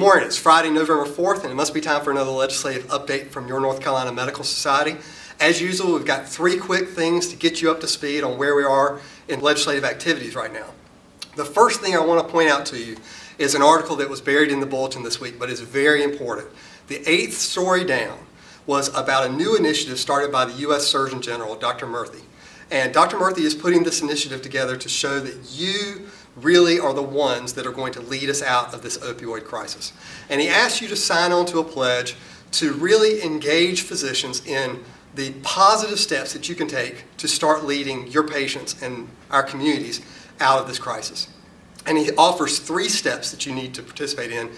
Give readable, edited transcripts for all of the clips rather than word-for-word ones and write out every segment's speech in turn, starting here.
morning. It's Friday, November 4th, and it must be time for another legislative update from your North Carolina Medical Society. As usual, we've got 3 quick things to get you up to speed on where we are in legislative activities right now. The first thing I want to point out to you is an article that was buried in the bulletin this week, but it's very important. The 8th story down was about a new initiative started by the U.S. Surgeon General, Dr. Murthy. And Dr. Murthy is putting this initiative together to show that you really are the ones that are going to lead us out of this opioid crisis. And he asks you to sign on to a pledge to really engage physicians in the positive steps that you can take to start leading your patients and our communities out of this crisis. And he offers 3 steps that you need to participate in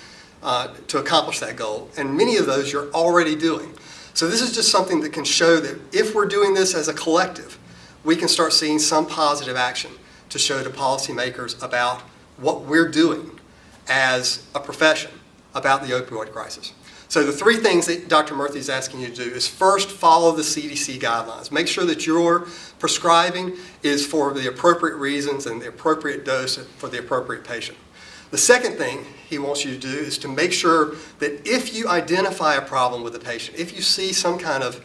to accomplish that goal. And many of those you're already doing. So this is just something that can show that if we're doing this as a collective, we can start seeing some positive action to show to policymakers about what we're doing as a profession about the opioid crisis. So the 3 things that Dr. Murthy is asking you to do is first, follow the CDC guidelines. Make sure that your prescribing is for the appropriate reasons and the appropriate dose for the appropriate patient. The second thing he wants you to do is to make sure that if you identify a problem with a patient, if you see some kind of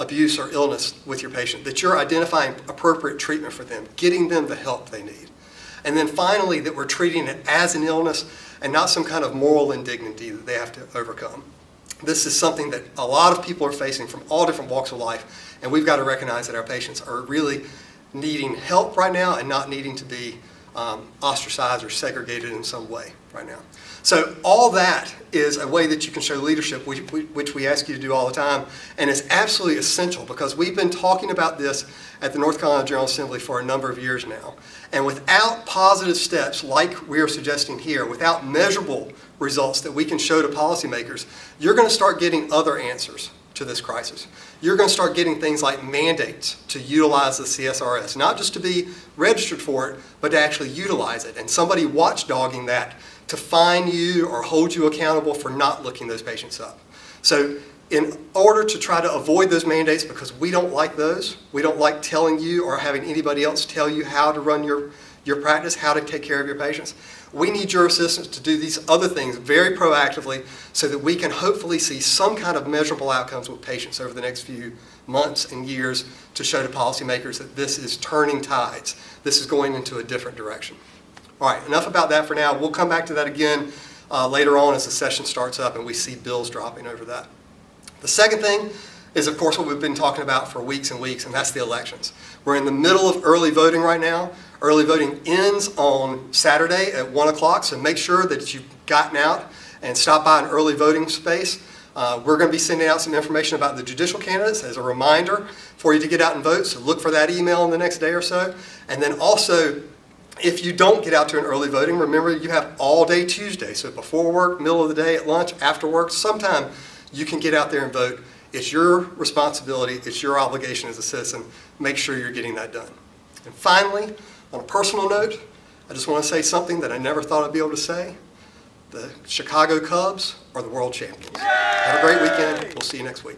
abuse or illness with your patient, that you're identifying appropriate treatment for them, getting them the help they need. And then finally, that we're treating it as an illness and not some kind of moral indignity that they have to overcome. This is something that a lot of people are facing from all different walks of life, and we've got to recognize that our patients are really needing help right now and not needing to be ostracized or segregated in some way right now. So all that is a way that you can show leadership, which we ask you to do all the time, and it's absolutely essential because we've been talking about this at the North Carolina General Assembly for a number of years now. And without positive steps like we are suggesting here, without measurable results that we can show to policymakers, you're going to start getting other answers to this crisis. You're going to start getting things like mandates to utilize the CSRS, not just to be registered for it, but to actually utilize it, and somebody watchdogging that to fine you or hold you accountable for not looking those patients up. So in order to try to avoid those mandates, because we don't like those, we don't like telling you or having anybody else tell you how to run your practice, how to take care of your patients, we need your assistance to do these other things very proactively so that we can hopefully see some kind of measurable outcomes with patients over the next few months and years to show to policymakers that this is turning tides. This is going into a different direction. All right, enough about that for now. We'll come back to that again later on as the session starts up and we see bills dropping over that. The second thing is, of course, what we've been talking about for weeks and weeks, and that's the elections. We're in the middle of early voting right now. Early voting ends on Saturday at 1 o'clock, so make sure that you've gotten out and stopped by an early voting space. We're going to be sending out some information about the judicial candidates as a reminder for you to get out and vote, so look for that email in the next day or so. And then also, if you don't get out to an early voting, remember you have all day Tuesday, so before work, middle of the day, at lunch, after work, sometime you can get out there and vote. It's your responsibility, it's your obligation as a citizen. Make sure you're getting that done. And finally, on a personal note, I just want to say something that I never thought I'd be able to say. The Chicago Cubs are the world champions. Have a great weekend. We'll see you next week.